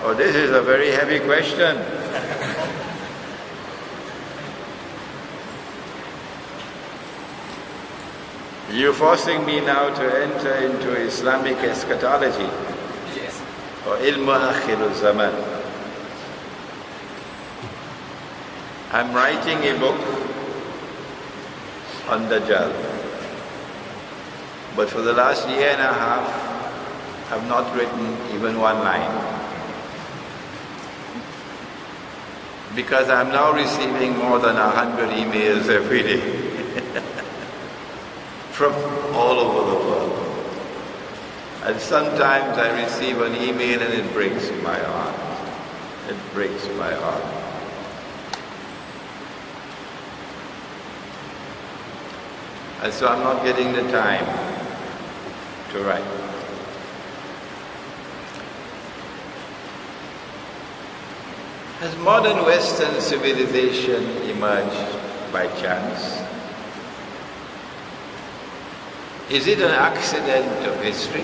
Oh, this is a very heavy question. You're forcing me now to enter into Islamic eschatology. Yes. Or ilmu akhir zaman. I'm writing a book on Dajjal. But for the last year and a half, I've not written even one line. Because I'm now receiving more than 100 emails every day from all over the world. And sometimes I receive an email and it breaks my heart. It breaks my heart. And so I'm not getting the time to write. Has modern Western civilization emerged by chance? Is it an accident of history?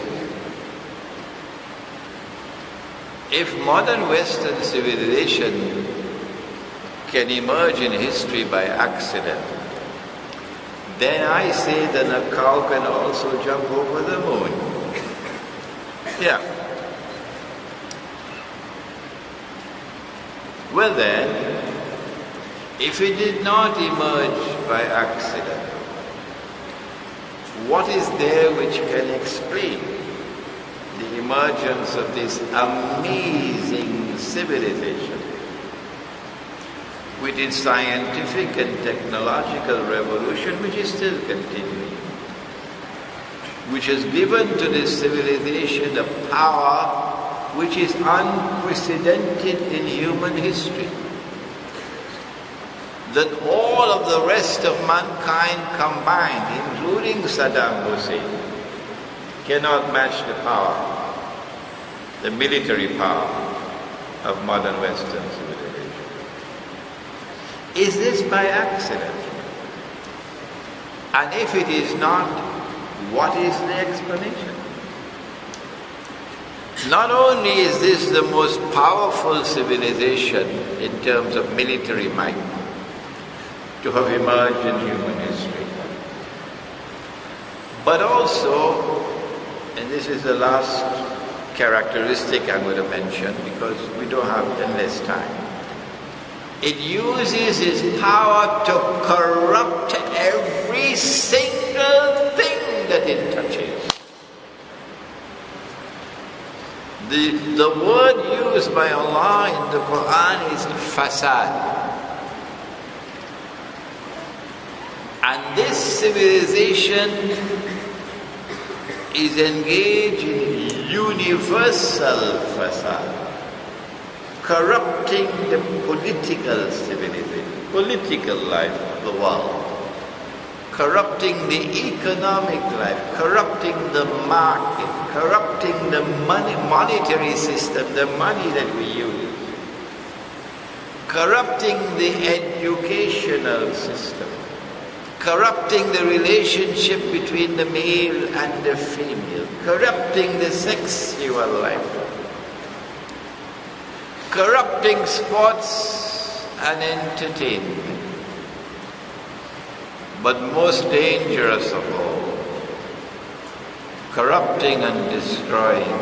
If modern Western civilization can emerge in history by accident, then I say that a cow can also jump over the moon. Yeah. Well then, if it did not emerge by accident, what is there which can explain the emergence of this amazing civilization with its scientific and technological revolution, which is still continuing, which has given to this civilization a power which is unprecedented in human history, that all of the rest of mankind combined, including Saddam Hussein, cannot match the power, the military power of modern Western civilization. Is this by accident? And if it is not, what is the explanation? Not only is this the most powerful civilization in terms of military might to have emerged in human history, but also, and this is the last characteristic I'm going to mention because we don't have endless time, it uses its power to corrupt every single thing that it touches. The word used by Allah in the Quran is fasad. And this civilization is engaged in universal fasad, corrupting the political civilization, political life of the world, corrupting the economic life, corrupting the market, corrupting the monetary system, the money that we use, corrupting the educational system, corrupting the relationship between the male and the female, corrupting the sexual life, corrupting sports and entertainment. But most dangerous of all, corrupting and destroying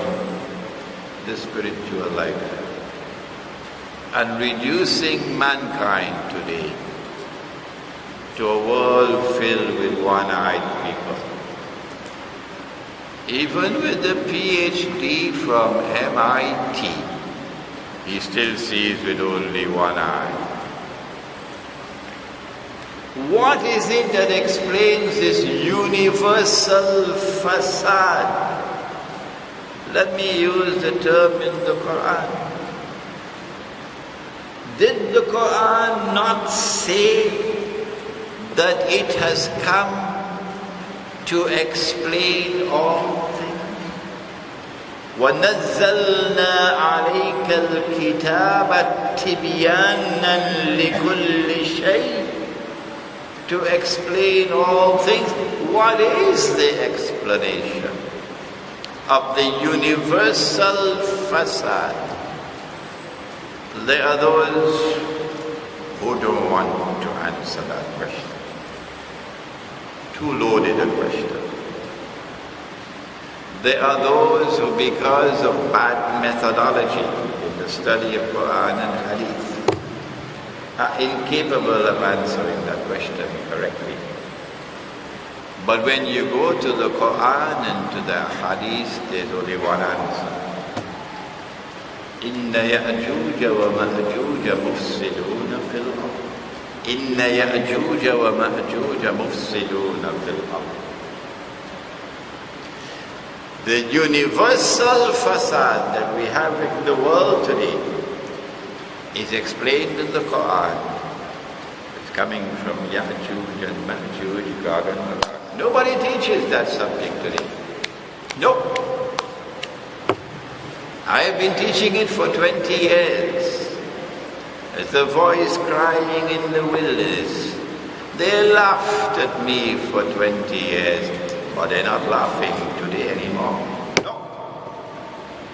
the spiritual life and reducing mankind today to a world filled with one-eyed people. Even with the PhD from MIT, he still sees with only one eye. What is it that explains this universal facade? Let me use the term in the Quran. Did the Quran not say that it has come to explain all things. وَنَزَّلْنَا عَلَيْكَ الْكِتَابَ تِبْيَانًا لِكُلِّ شَيْءٍ, to explain all things. What is the explanation of the universal facade? There are those who don't want to answer that question. Too loaded a question. There are those who, because of bad methodology in the study of Quran and Hadith, are incapable of answering that question correctly. But when you go to the Quran and to the Hadith, there's only one answer. إِنَّ يَأْجُوجَ وَمَأْجُوجَ مُفْسِدُونَ فِي الْأَرْضِ. إِنَّ يَأْجُوجَ وَمَأْجُوجَ مُفْسِدُونَ فِي الْأَرْضِ. The universal facade that we have in the world today is explained in the Quran. It's coming from Ya'juj and Ma'juj, Gog and Magog. Nobody teaches that subject today. Nope. I have been teaching it for 20 years. As the voice crying in the wilderness. They laughed at me for 20 years, but they're not laughing today anymore. No.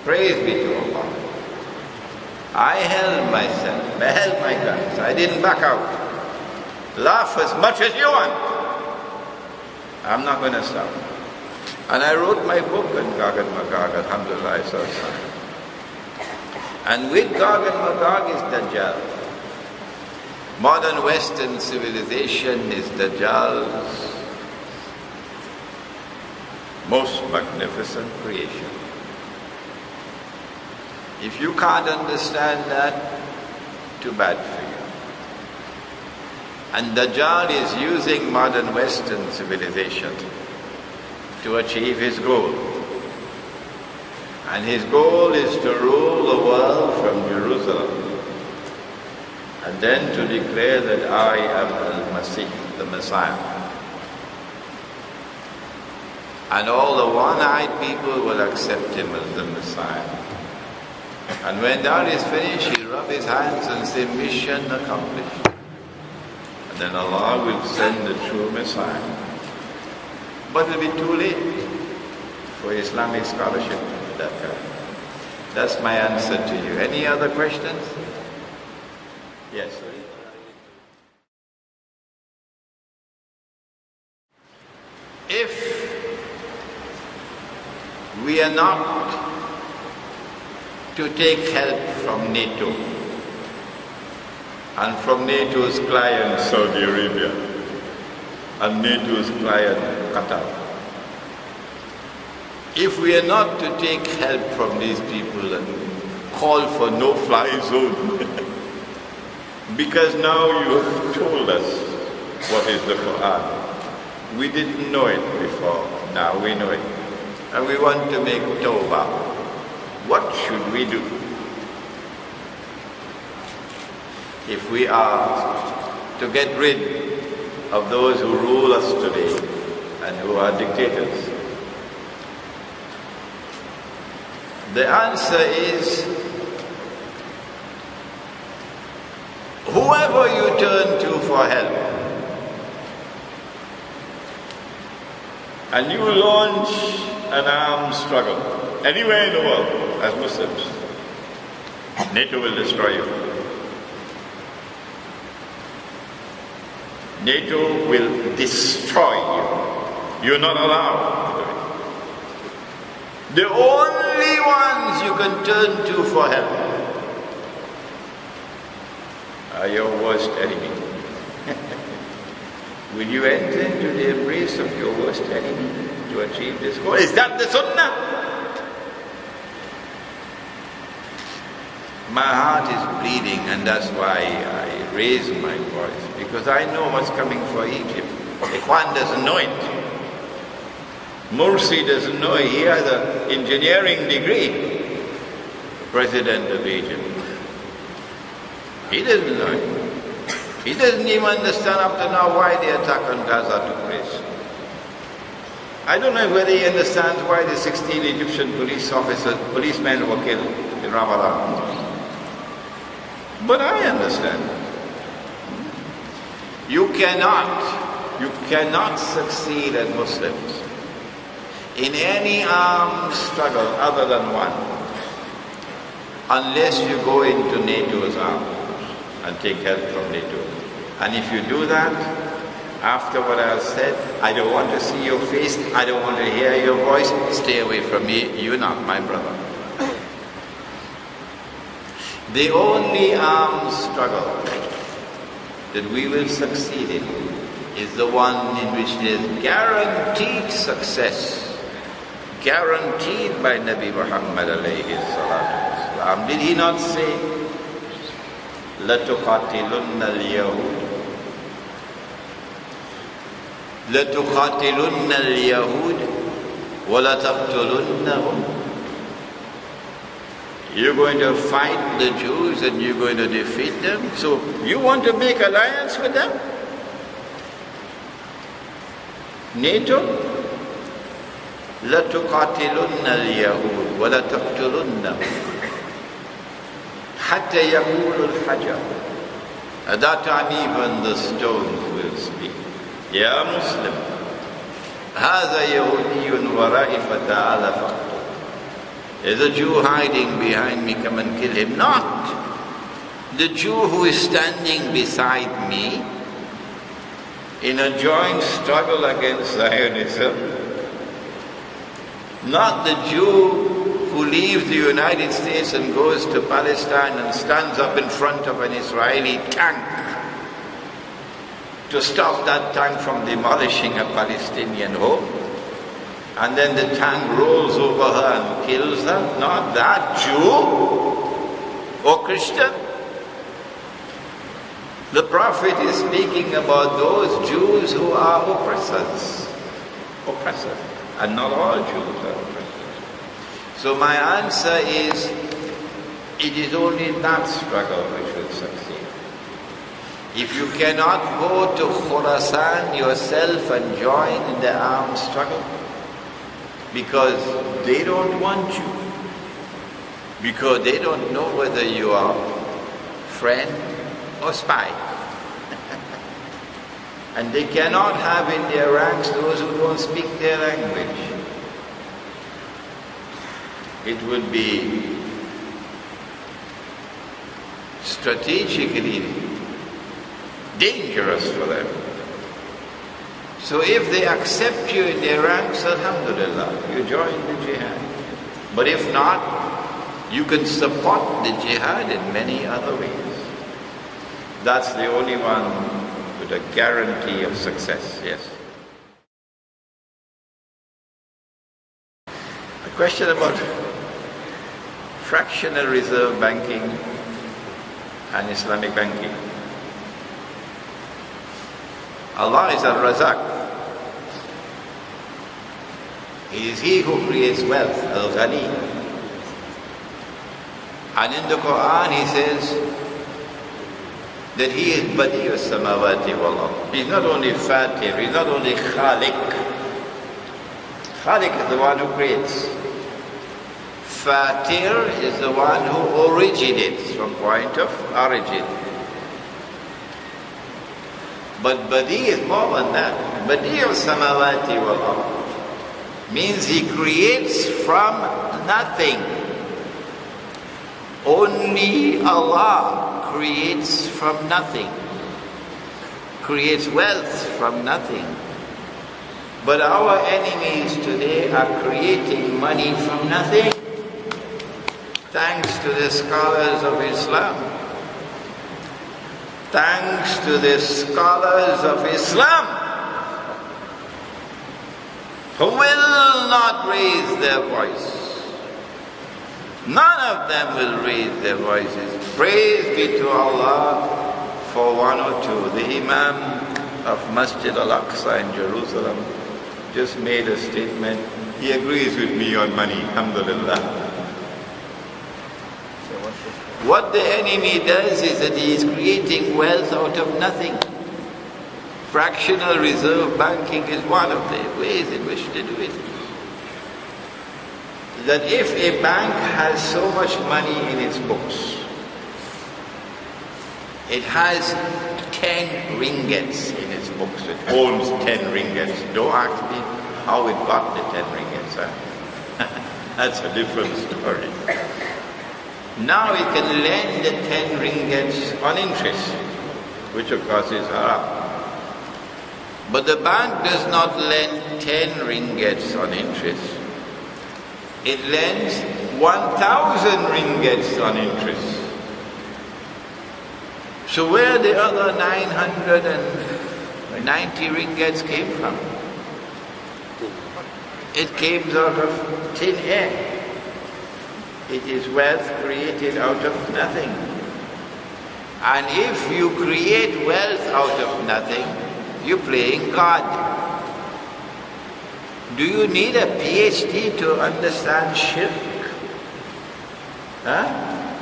Praise be to Allah. I held myself, I held my guns. I didn't back out. Laugh as much as you want. I'm not going to stop. And I wrote my book on Gog and Magog, alhamdulillah. And with Gog and Magog is Dajjal. Modern Western civilization is Dajjal's most magnificent creation. If you can't understand that, too bad for you. And Dajjal is using modern Western civilization to achieve his goal. And his goal is to rule the world from Jerusalem. And then to declare that I am Al-Masih, the Messiah. And all the one-eyed people will accept him as the Messiah. And when that is finished, he'll rub his hands and say, mission accomplished. And then Allah will send the true Messiah. But it'll be too late for Islamic scholarship at that time. That's my answer to you. Any other questions? Yes. If we are not to take help from NATO and from NATO's client Saudi Arabia and NATO's client Qatar, if we are not to take help from these people and call for no-fly zone, because now you have told us what is the Quran. We didn't know it before, now we know it. And we want to make tawbah. What should we do? If we are to get rid of those who rule us today and who are dictators, the answer is, whoever you turn to for help, and you launch an armed struggle anywhere in the world as Muslims, NATO will destroy you. NATO will destroy you. You're not allowed to do it. The only ones you can turn to for help are your worst enemy. Will you enter into the embrace of your worst enemy to achieve this goal? Is that the sunnah? My heart is bleeding, and that's why I raise my voice, because I know what's coming for Egypt. Ikhwan doesn't know it. Morsi doesn't know it. He has an engineering degree, President of Egypt. He doesn't know it. He doesn't even understand up to now why the attack on Gaza took place. I don't know whether he understands why the 16 Egyptian policemen were killed in Ramadan. But I understand. You cannot succeed as Muslims in any armed struggle other than one, unless you go into NATO's arms and take help from NATO. And if you do that, after what I have said, I don't want to see your face, I don't want to hear your voice, stay away from me, you're not my brother. The only armed struggle that we will succeed in is the one in which there is guaranteed success, guaranteed by Nabi Muhammad alayhi salatu wasalam. Did he not say, لَتُقَاتِلُنَّ الْيَهُودِ لَتُقَاتِلُنَّ الْيَهُودِ وَلَتَقْتُلُنَّهُمْ? You're going to fight the Jews and you're going to defeat them? So you want to make alliance with them? NATO? لَتُقَاتِلُنَّ الْيَهُودِ وَلَتَقْتُلُنَّهُمْ حَتَّى يَقُولُ الْحَجَرُ. At that time even the stones will speak. Ya Muslim, هَذَا يَهُودِيٌّ وَرَائِي فَتَعَالَ فَقْتُلْ. There's a Jew hiding behind me, come and kill him. Not the Jew who is standing beside me in a joint struggle against Zionism. Not the Jew who leaves the United States and goes to Palestine and stands up in front of an Israeli tank to stop that tank from demolishing a Palestinian home. And then the tank rolls over her and kills her. Not that Jew or Christian. The Prophet is speaking about those Jews who are oppressors. Oppressors. And not all Jews are oppressors. So my answer is, it is only that struggle which will succeed. If you cannot go to Khorasan yourself and join in the armed struggle, because they don't want you, because they don't know whether you are friend or spy. And they cannot have in their ranks those who don't speak their language. It would be strategically dangerous for them. So if they accept you in their ranks, alhamdulillah, you join the jihad. But if not, you can support the jihad in many other ways. That's the only one with a guarantee of success, yes. A question about fractional reserve banking and Islamic banking. Allah is Al-Razak. He is He who creates wealth, Al-Ghani. And in the Quran He says that He is Badi as-samawati wal-ard. He's not only Fatir, He's not only Khaliq. Khaliq is the one who creates. Fatir is the one who originates from point of origin. But Badi is more than that. Badi as-samawati wal-ard means He creates from nothing. Only Allah creates from nothing. Creates wealth from nothing. But our enemies today are creating money from nothing. Thanks to the scholars of Islam. Thanks to the scholars of Islam, who will not raise their voice. None of them will raise their voices. Praise be to Allah for one or two. The Imam of Masjid Al-Aqsa in Jerusalem just made a statement. He agrees with me on money, alhamdulillah. What the enemy does is that he is creating wealth out of nothing. Fractional reserve banking is one of the ways in which to do it. That if a bank has so much money in its books, it has 10 ringgits in its books, it owns 10 ringgits. Don't ask me how it got the 10 ringgits. That's a different story. Now it can lend the 10 ringgits on interest, which of course is haram. But the bank does not lend 10 ringgits on interest. It lends 1,000 ringgits on interest. So where the other 990 ringgits came from? It came out of thin air. It is wealth created out of nothing. And if you create wealth out of nothing, you're playing God. Do you need a PhD to understand shirk? Huh?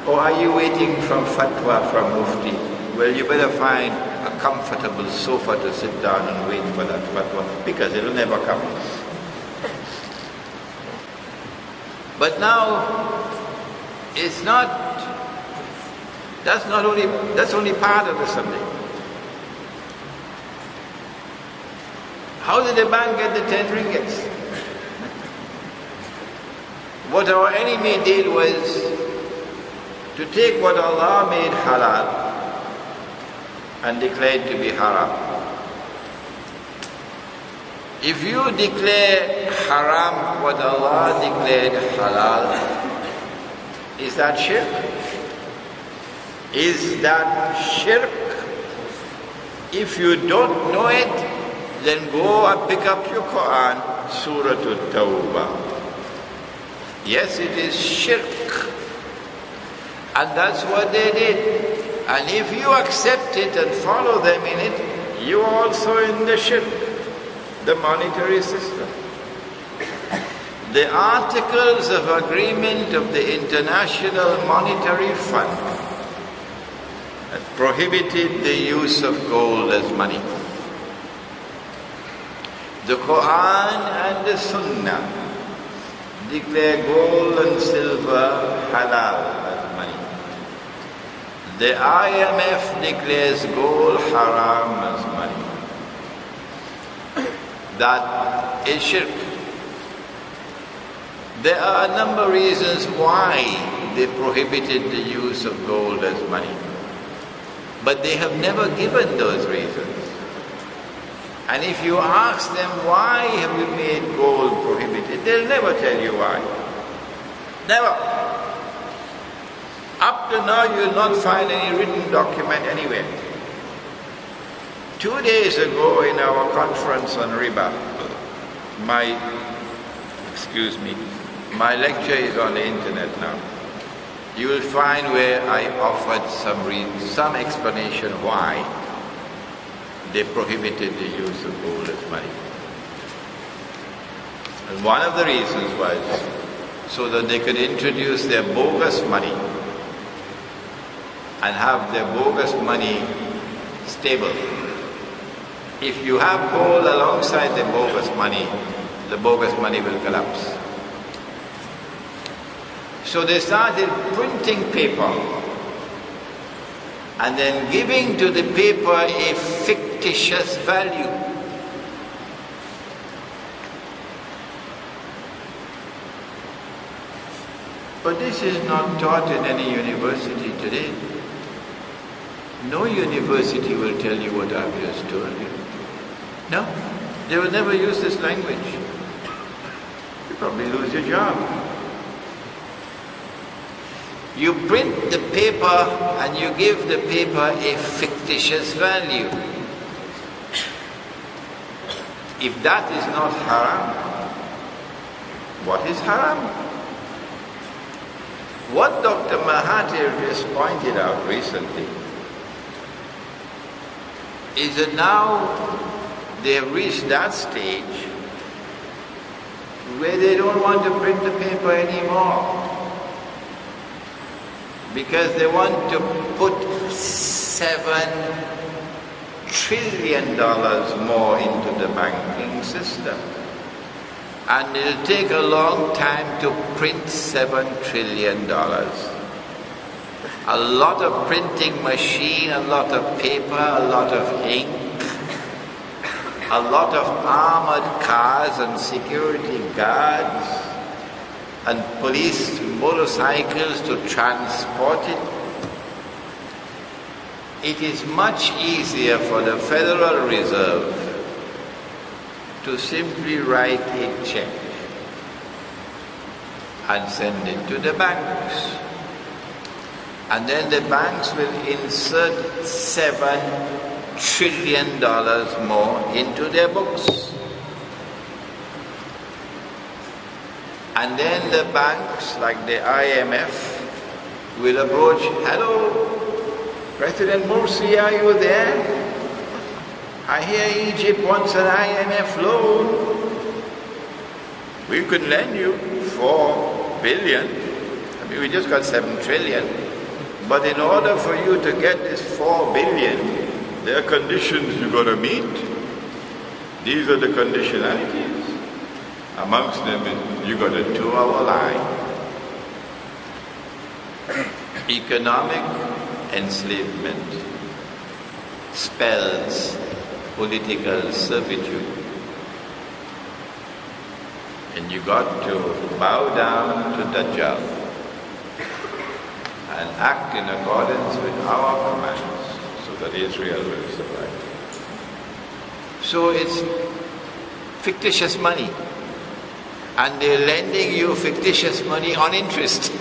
Or are you waiting from fatwa from Mufti? Well, you better find a comfortable sofa to sit down and wait for that fatwa, because it'll never come. But now, it's not, that's only part of the subject. How did the bank get the 10 ringgits? What our enemy did was to take what Allah made halal and declared to be haram. If you declare haram what Allah declared halal, is that shirk? Is that shirk? If you don't know it, then go and pick up your Quran, Surah At-Tawbah. Yes, it is shirk. And that's what they did. And if you accept it and follow them in it, you are also in the shirk, the monetary system. The Articles of Agreement of the International Monetary Fund that prohibited the use of gold as money. The Quran and the Sunnah declare gold and silver halal as money. The IMF declares gold haram as money. That is shirk. There are a number of reasons why they prohibited the use of gold as money. But they have never given those reasons. And if you ask them, why have you made gold prohibited, they'll never tell you why. Never. Up to now, you'll not find any written document anywhere. 2 days ago in our conference on riba, my lecture is on the internet now. You will find where I offered some explanation why they prohibited the use of gold as money. And one of the reasons was so that they could introduce their bogus money and have their bogus money stable. If you have gold alongside the bogus money will collapse. So they started printing paper and then giving to the paper a fictitious value. But this is not taught in any university today. No university will tell you what I've just told you. No, they will never use this language. You probably lose your job. You print the paper and you give the paper a fictitious value. If that is not haram, what is haram? What Dr. Mahathir just pointed out recently is that now they have reached that stage where they don't want to print the paper anymore, because they want to put 7 trillion more into the banking system. And it'll take a long time to print $7 trillion. A lot of printing machine, a lot of paper, a lot of ink, a lot of armored cars and security guards and police motorcycles to transport it. It is much easier for the Federal Reserve to simply write a check and send it to the banks. And then the banks will insert $7 trillion more into their books. And then the banks, like the IMF, will approach, hello, President Morsi, are you there? I hear Egypt wants an IMF loan. We could lend you 4 billion. I mean, we just got 7 trillion. But in order for you to get this 4 billion, there are conditions you've got to meet. These are the conditionalities. Amongst them is you got a 2-hour line. Economic enslavement spells political servitude. And you got to bow down to Dajjal and act in accordance with our commands so that Israel will survive. So it's fictitious money. And they're lending you fictitious money on interest.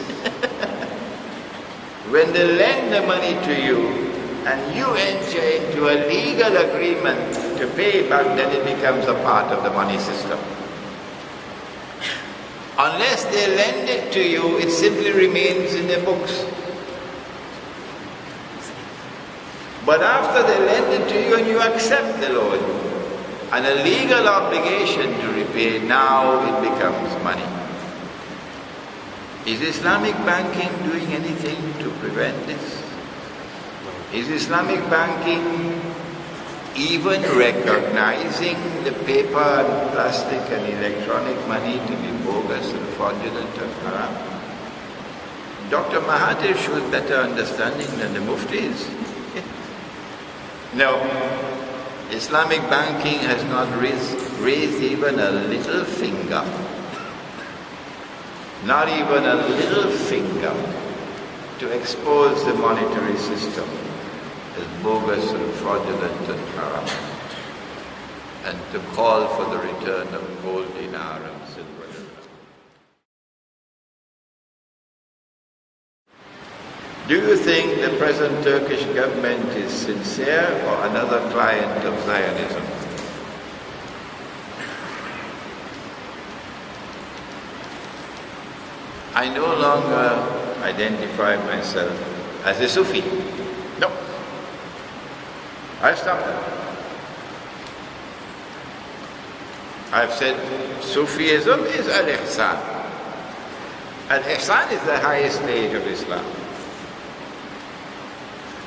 When they lend the money to you and you enter into a legal agreement to pay back, then it becomes a part of the money system. Unless they lend it to you, it simply remains in the books. But after they lend it to you and you accept the loan, and a legal obligation to repay, now it becomes money. Is Islamic banking doing anything to prevent this? Is Islamic banking even recognizing the paper and plastic and electronic money to be bogus and fraudulent and haram? Dr. Mahathir shows better understanding than the muftis. No, Islamic banking has not raised even a little finger. Not even a little finger to expose the monetary system as bogus and fraudulent and haram, and to call for the return of gold dinar and silver dinar. Do you think the present Turkish government is sincere or another client of Zionism? I no longer identify myself as a Sufi. No. I've stopped that. I've said Sufism is al-Ihsan. Al-Ihsan is the highest stage of Islam.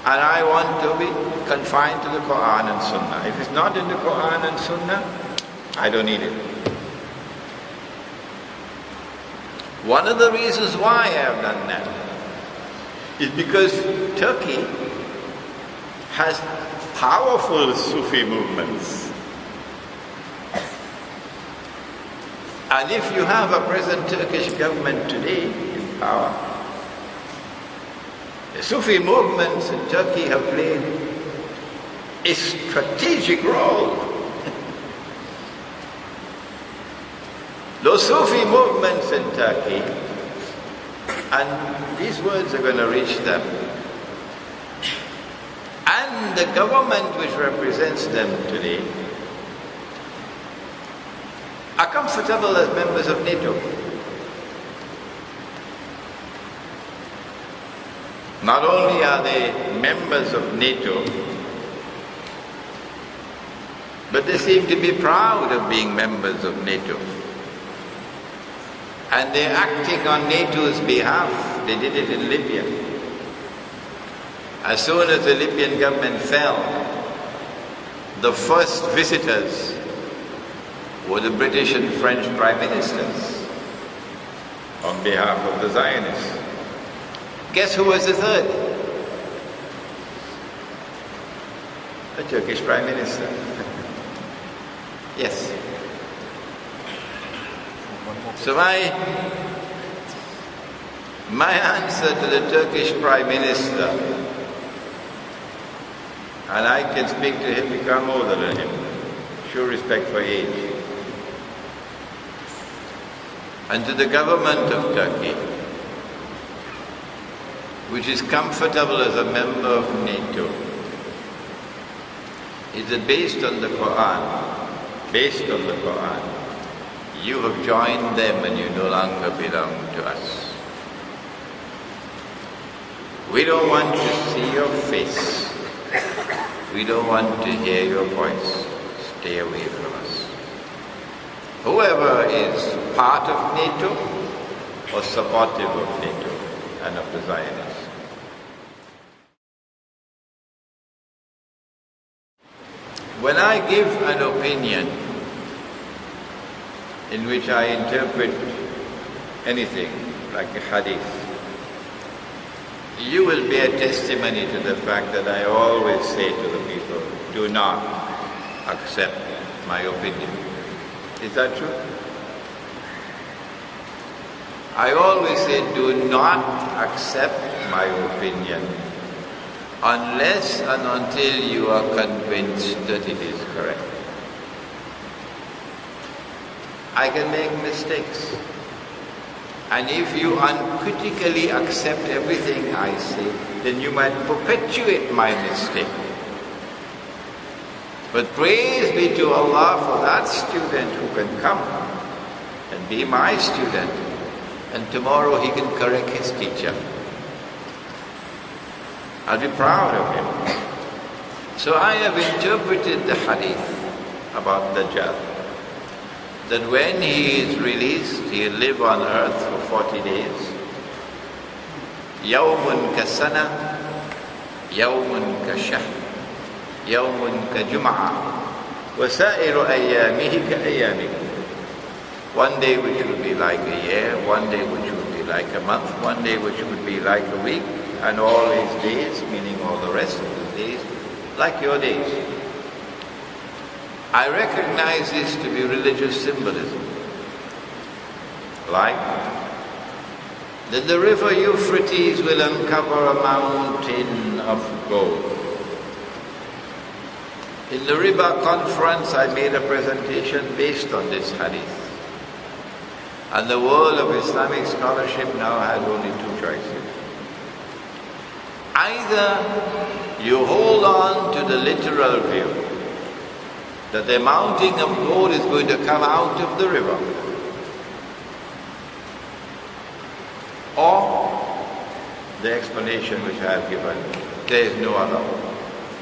And I want to be confined to the Quran and Sunnah. If it's not in the Quran and Sunnah, I don't need it. One of the reasons why I have done that is because Turkey has powerful Sufi movements. And if you have a present Turkish government today in power, the Sufi movements in Turkey have played a strategic role. Those Sufi movements in Turkey, and these words are going to reach them, and the government which represents them today, are comfortable as members of NATO. Not only are they members of NATO, but they seem to be proud of being members of NATO. And they're acting on NATO's behalf. They did it in Libya. As soon as the Libyan government fell, The first visitors were the British and French Prime Ministers on behalf of the Zionists. Guess who was the third? The Turkish Prime Minister. Yes. So my answer to the Turkish Prime Minister, and I can speak to him because I'm older than him, show respect for age, and to the government of Turkey, which is comfortable as a member of NATO, is that based on the Quran, you have joined them and you no longer belong to us. We don't want to see your face. We don't want to hear your voice. Stay away from us. Whoever is part of NATO or supportive of NATO and of the Zionists. When I give an opinion in which I interpret anything like a hadith, you will bear testimony to the fact that I always say to the people, do not accept my opinion. Is that true? I always say, do not accept my opinion unless and until you are convinced that it is correct. I can make mistakes. And if you uncritically accept everything I say, then you might perpetuate my mistake. But praise be to Allah for that student who can come and be my student, and tomorrow he can correct his teacher. I'll be proud of him. So I have interpreted the hadith about Dajjal, that when he is released, he'll live on earth for 40 days. يَوْمٌ كَسَنَةٍ يَوْمٌ كَشَهْرٍ يَوْمٌ كَجُمْعَةٍ وَسَائِرُ أَيَّامِهِ كَأَيَّامِكُمْ. One day which will be like a year, one day which will be like a month, one day which would be like a week, and all his days, meaning all the rest of his days, like your days. I recognize this to be religious symbolism. Like that the river Euphrates will uncover a mountain of gold. In the Riba conference, I made a presentation based on this hadith. And the world of Islamic scholarship now has only two choices. Either you hold on to the literal view that the mountain of gold is going to come out of the river, or the explanation which I have given, there is no other.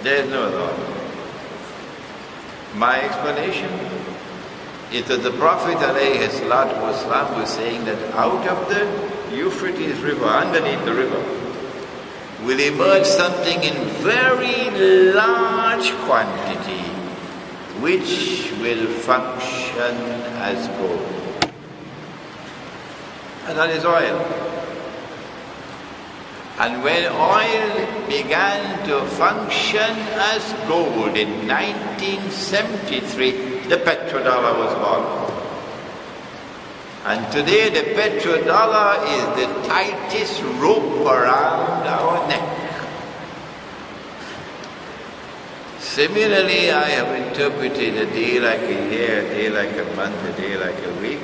There is no other. My explanation is that the Prophet ﷺ was saying that out of the Euphrates river, underneath the river, will emerge something in very large quantity which will function as gold. And that is oil. And when oil began to function as gold in 1973, the petrodollar was born. And today the petrodollar is the tightest rope around our neck. Similarly, I have interpreted a day like a year, a day like a month, a day like a week.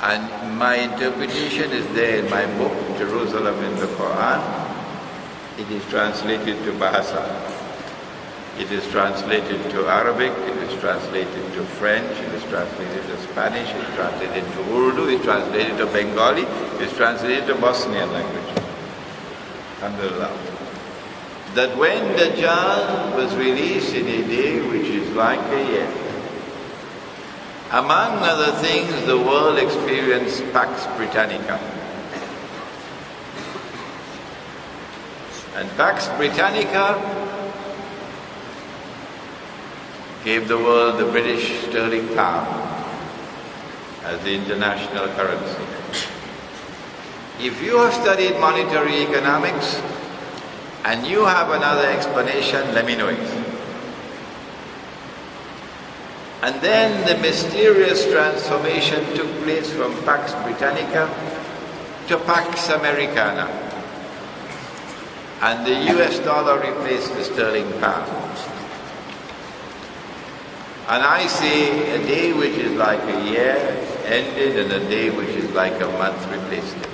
And my interpretation is there in my book, Jerusalem in the Quran. It is translated to Bahasa. It is translated to Arabic, it is translated to French, it is translated to Spanish, it is translated to Urdu, it is translated to Bengali, it is translated to Bosnian language. Alhamdulillah. That when Dajjal was released in a day which is like a year, among other things, the world experienced Pax Britannica. And Pax Britannica gave the world the British sterling pound as the international currency. If you have studied monetary economics and you have another explanation, let me know it. And then the mysterious transformation took place from Pax Britannica to Pax Americana. And the US dollar replaced the sterling pound. And I say a day which is like a year ended and a day which is like a month replaced it.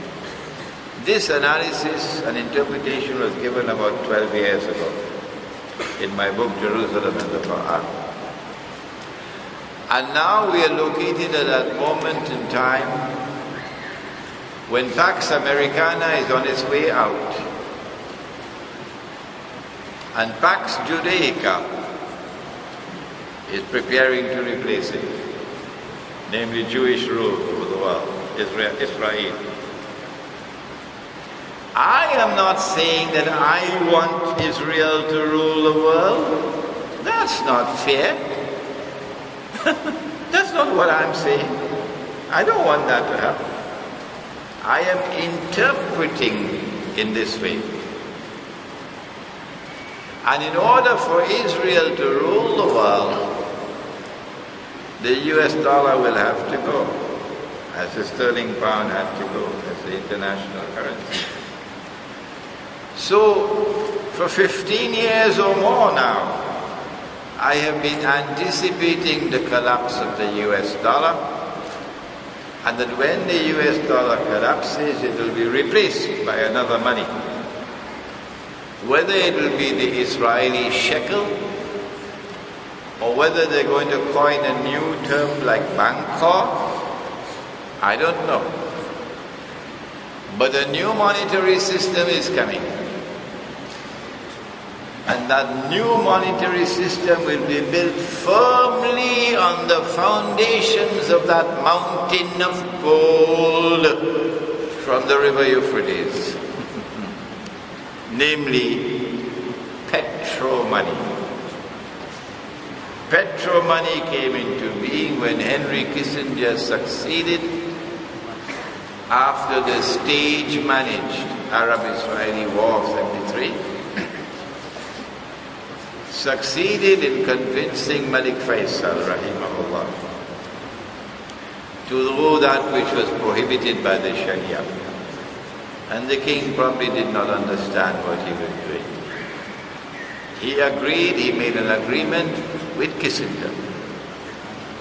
This analysis and interpretation was given about 12 years ago in my book Jerusalem and the Quran. And now we are located at that moment in time when Pax Americana is on its way out and Pax Judaica is preparing to replace it, namely Jewish rule over the world, Israel. I am not saying that I want Israel to rule the world. That's not fair. That's not what I'm saying. I don't want that to happen. I am interpreting in this way. And in order for Israel to rule the world, the US dollar will have to go, as the sterling pound had to go, as the international currency. So, for 15 years or more now, I have been anticipating the collapse of the US dollar, and that when the US dollar collapses, it will be replaced by another money. Whether it will be the Israeli shekel, or whether they're going to coin a new term like Bangkok, I don't know. But a new monetary system is coming. And that new monetary system will be built firmly on the foundations of that mountain of gold from the river Euphrates. Namely, petro-money. Petro-money came into being when Henry Kissinger succeeded after the stage-managed Arab-Israeli War of 73. Succeeded in convincing Malik Faisal, rahimahullah, to do that which was prohibited by the Sharia. And the king probably did not understand what he was doing. He agreed, he made an agreement with Kissinger,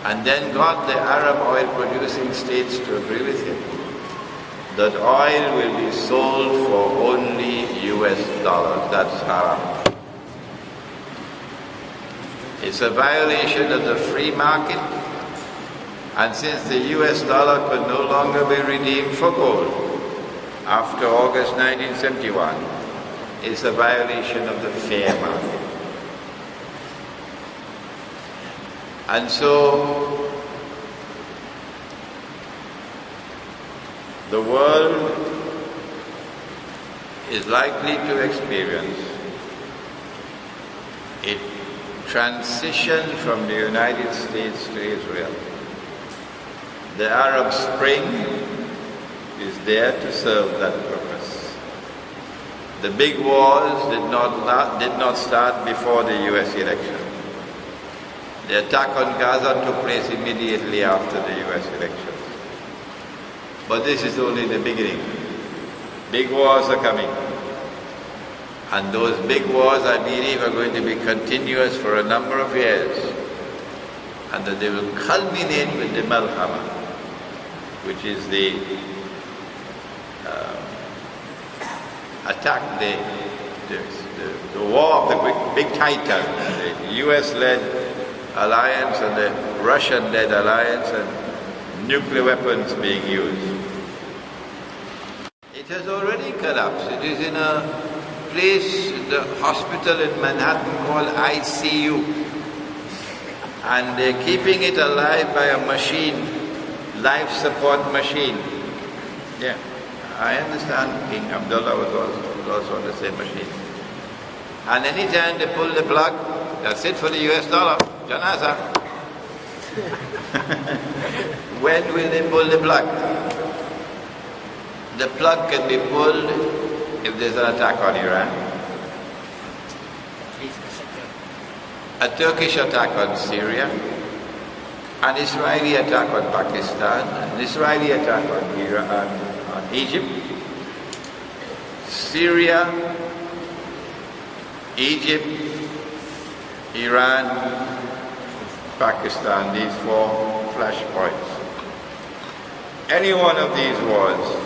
and then got the Arab oil-producing states to agree with him that oil will be sold for only US dollars. That's haram. It's a violation of the free market, and since the US dollar could no longer be redeemed for gold after August 1971, it's a violation of the fair market. And so the world is likely to experience a transition from the United States to Israel. The Arab Spring is there to serve that purpose. The big wars did not start before the US election. The attack on Gaza took place immediately after the US elections. But this is only the beginning. Big wars are coming. And those big wars, I believe, are going to be continuous for a number of years. And that they will culminate with the Malhama, which is the attack, the war of the big titan, the US-led alliance and the Russian-led alliance, and nuclear weapons being used. It has already collapsed. It is in a place, the hospital in Manhattan called ICU, and they're keeping it alive by a machine, life support machine. Yeah, I understand King Abdullah was also on the same machine. And anytime they pull the plug, That's it for the US dollar. Janaza. When will they pull the plug? The plug can be pulled if there's an attack on Iran, a Turkish attack on Syria, an Israeli attack on Pakistan, an Israeli attack on Iran, on Egypt, Syria, Egypt, Iran, Pakistan, these 4 flashpoints. Any one of these wars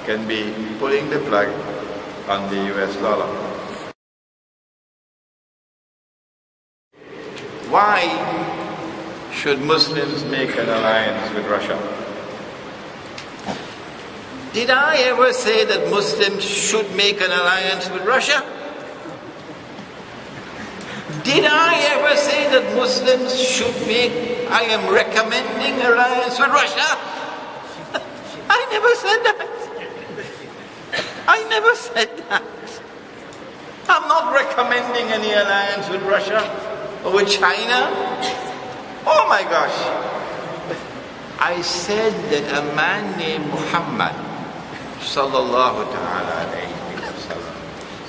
can be pulling the plug on the US dollar. Why should Muslims make an alliance with Russia? Did I ever say that Muslims should make an alliance with Russia? Did I ever say that Muslims should make, I am recommending alliance with Russia? I never said that. I never said that. I'm not recommending any alliance with Russia or with China. Oh my gosh. I said that a man named Muhammad sallallahu ta'ala alayhi wa sallam,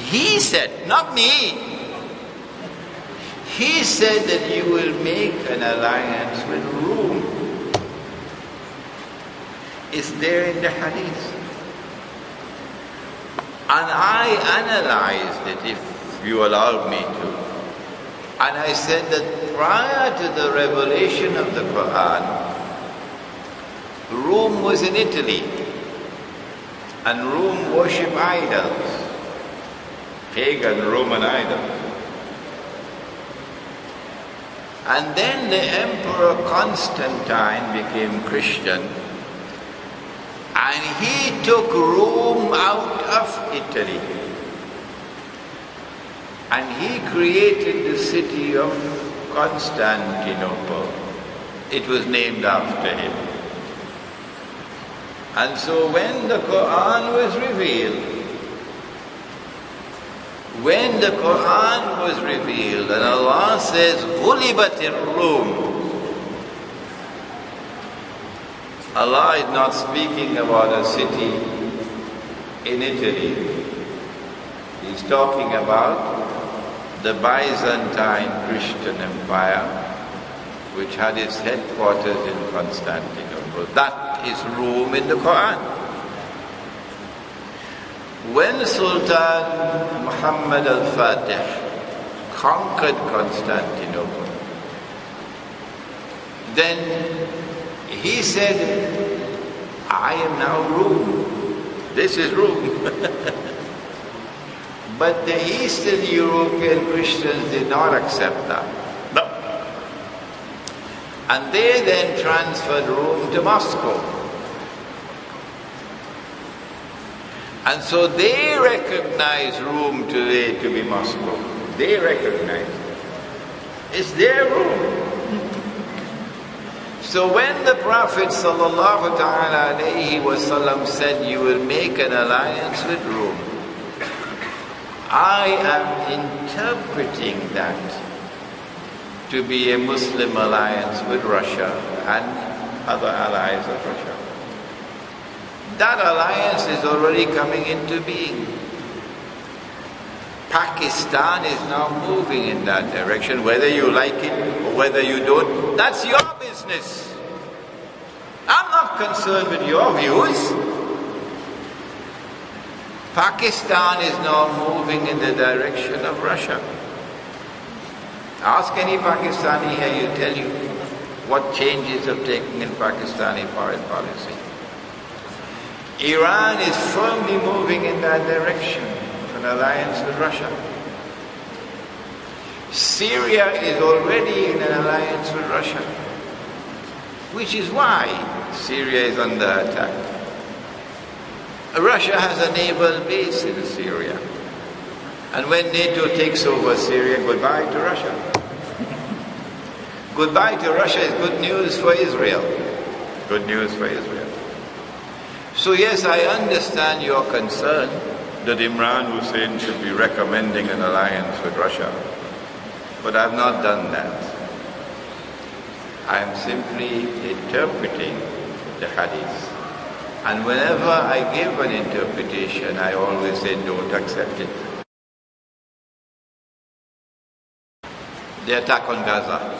he said, not me, he said that you will make an alliance with Rome. It's there in the hadith. And I analyzed it, if you allow me to. And I said that prior to the revelation of the Quran, Rome was in Italy. And Rome worshipped idols, pagan Roman idols. And then the Emperor Constantine became Christian, and he took Rome out of Italy. And he created the city of Constantinople. It was named after him. And so when the Quran was revealed, and Allah says, غُلِبَتِ الرُّومُ, Allah is not speaking about a city in Italy. He's talking about the Byzantine Christian Empire, which had its headquarters in Constantinople. That is Rome in the Quran. When Sultan Muhammad al-Fatih conquered Constantinople, then he said, I am now Rome. This is Rome. But the Eastern European Christians did not accept that. No. And they then transferred Rome to Moscow. And so they recognize Rome today to be Moscow. They recognize it. It's their Rome. So when the Prophet ﷺ said, you will make an alliance with Rome, I am interpreting that to be a Muslim alliance with Russia and other allies of Russia. That alliance is already coming into being. Pakistan is now moving in that direction, whether you like it or whether you don't. That's your business. I'm not concerned with your views. Pakistan is now moving in the direction of Russia. Ask any Pakistani here, he'll tell you what changes have taken in Pakistani foreign policy. Iran is firmly moving in that direction, an alliance with Russia. Syria is already in an alliance with Russia, which is why Syria is under attack. Russia has a naval base in Syria. And when NATO takes over Syria, goodbye to Russia. Goodbye to Russia is good news for Israel. Good news for Israel. So yes, I understand your concern that Imran Hosein should be recommending an alliance with Russia. But I've not done that. I am simply interpreting the hadith. And whenever I give an interpretation, I always say, don't accept it. The attack on Gaza.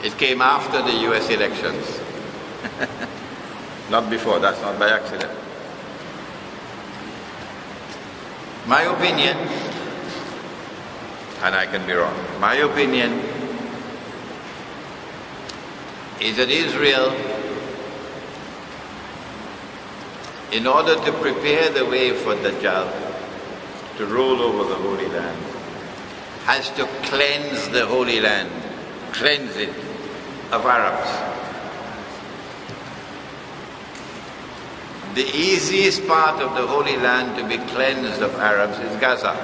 It came after the US elections. Not before, that's not by accident. My opinion, and I can be wrong, my opinion is that Israel, in order to prepare the way for Dajjal to roll over the Holy Land, has to cleanse the Holy Land, cleanse it of Arabs. The easiest part of the Holy Land to be cleansed of Arabs is Gaza.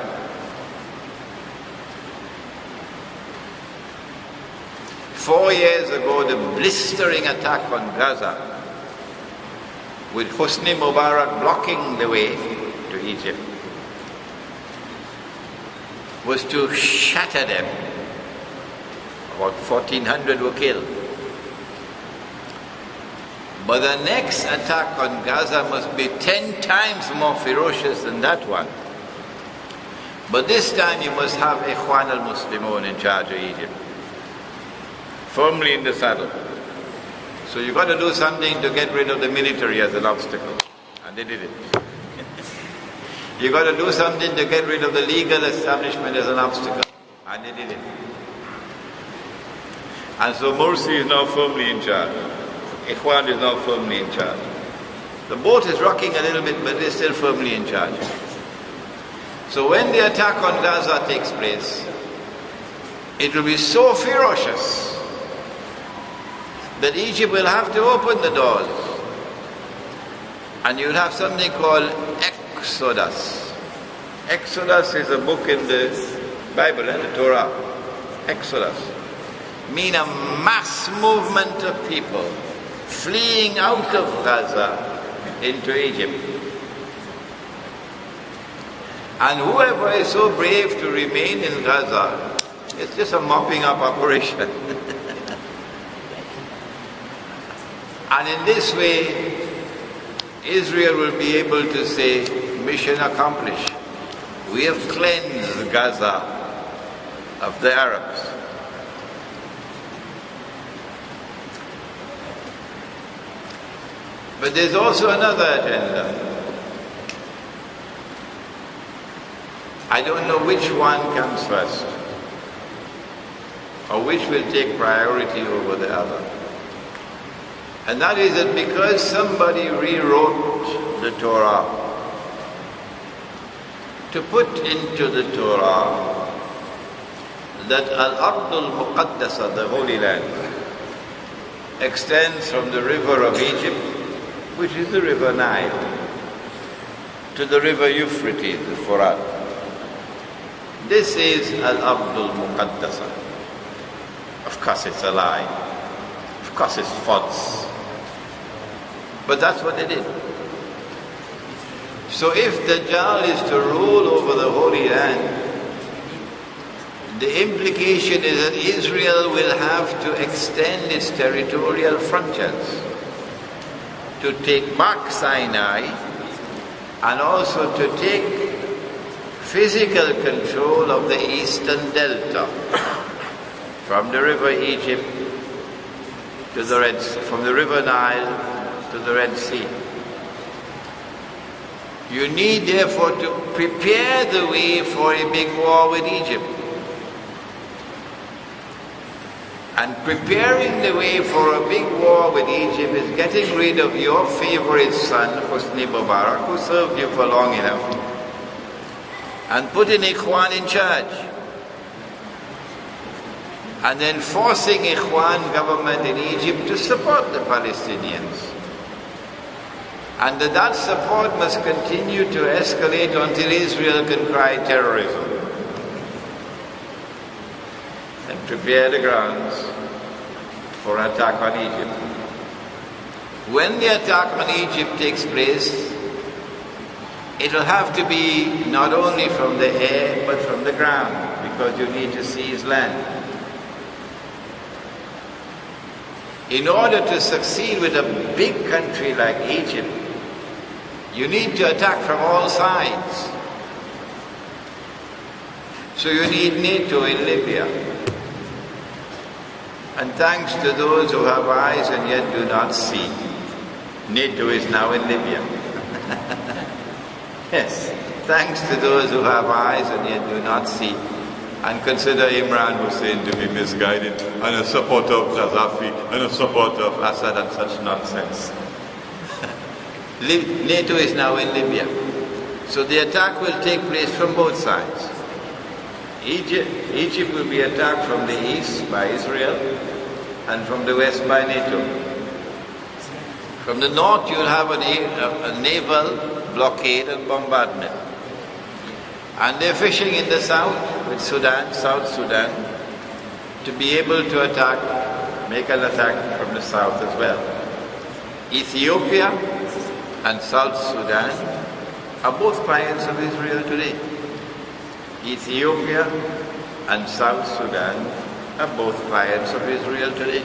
Four years ago, the blistering attack on Gaza, with Hosni Mubarak blocking the way to Egypt, was to shatter them. About 1,400 were killed. But the next attack on Gaza must be 10 times more ferocious than that one. But this time you must have Ikhwan al-Muslimun in charge of Egypt, firmly in the saddle. So you've got to do something to get rid of the military as an obstacle. And they did it. You've got to do something to get rid of the legal establishment as an obstacle. And they did it. And so Morsi is now firmly in charge. Ikhwan is now firmly in charge. The boat is rocking a little bit, but they're still firmly in charge. So when the attack on Gaza takes place, it will be so ferocious that Egypt will have to open the doors. And you'll have something called Exodus. Exodus is a book in the Bible and the Torah. Exodus. Mean a mass movement of people fleeing out of Gaza into Egypt. And whoever is so brave to remain in Gaza, it's just a mopping up operation. And in this way, Israel will be able to say, mission accomplished. We have cleansed Gaza of the Arabs. But there's also another agenda. I don't know which one comes first, or which will take priority over the other. And that is that because somebody rewrote the Torah, to put into the Torah that Al-Ardul Muqaddasa, the Holy Land, extends from the river of Egypt, which is the river Nile, to the river Euphrates, the Furat. This is Al-Ardul Muqaddasa. Of course it's a lie. Of course it's false. But that's what they did. So if Dajjal is to rule over the Holy Land, the implication is that Israel will have to extend its territorial frontiers to take back Sinai and also to take physical control of the eastern delta from the river Egypt to the Red Sea, from the river Nile to the Red Sea. You need therefore to prepare the way for a big war with Egypt. And preparing the way for a big war with Egypt is getting rid of your favorite son, Hosni Mubarak, who served you for long enough, and putting Ikhwan in charge. And then forcing Ikhwan government in Egypt to support the Palestinians. And that support must continue to escalate until Israel can cry terrorism. And prepare the grounds for an attack on Egypt. When the attack on Egypt takes place, It'll have to be not only from the air but from the ground, because you need to seize land. In order to succeed with a big country like Egypt, you need to attack from all sides. So you need NATO in Libya. And thanks to those who have eyes and yet do not see, NATO is now in Libya. Yes, thanks to those who have eyes and yet do not see, and consider Imran Hosein to be misguided, and a supporter of Gaddafi, and a supporter of Assad, and such nonsense. NATO is now in Libya. So the attack will take place from both sides. Egypt will be attacked from the east by Israel, and from the west by NATO. From the north you'll have a naval blockade and bombardment. And they're fishing in the south with Sudan, South Sudan, to be able to attack, make an attack from the south as well. Ethiopia and South Sudan are both clients of Israel today. Ethiopia and South Sudan are both clients of Israel today.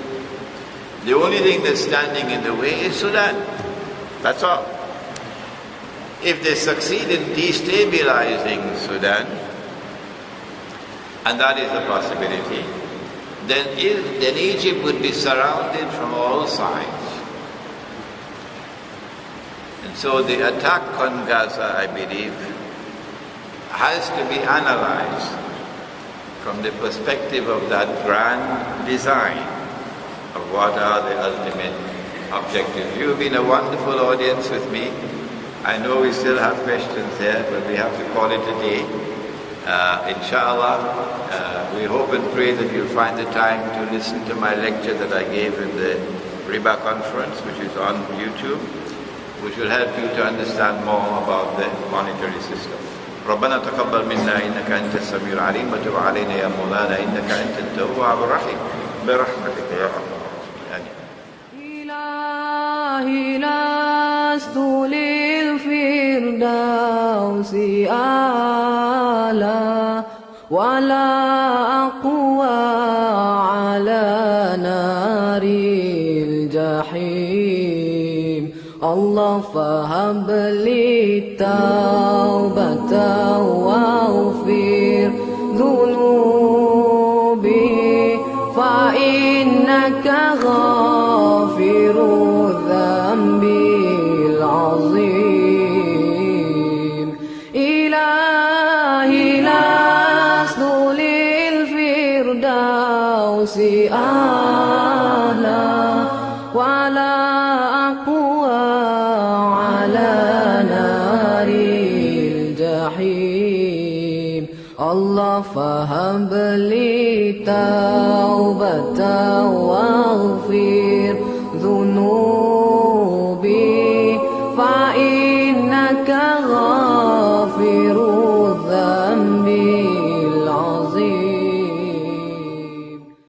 The only thing that's standing in the way is Sudan. That's all. If they succeed in destabilizing Sudan, and that is a possibility, then Egypt would be surrounded from all sides. And so the attack on Gaza, I believe, has to be analyzed from the perspective of that grand design of what are the ultimate objectives. You've been a wonderful audience with me. I know we still have questions there, but we have to call it a day. Inshallah, we hope and pray that you'll find the time to listen to my lecture that I gave in the Riba conference, which is on YouTube, which will help you to understand more about the monetary system. ربنا تقبل منا إنك أنت السميع العليم وتب علينا يا مولانا إنك أنت التواب الرحيم برحمتك يا أرحم الراحمين. إلهي لست للفردوس أعلى ولا أقوى على نار الجحيم. الله فهب لي التوبة واغفر ذنوبي فإنك غافر الذنب العظيم. إلهي لست للفردوس أعلى ولا أقوى على نار الجحيم. الله فهب لي توبة واغفر ذنوبي فإنك غافر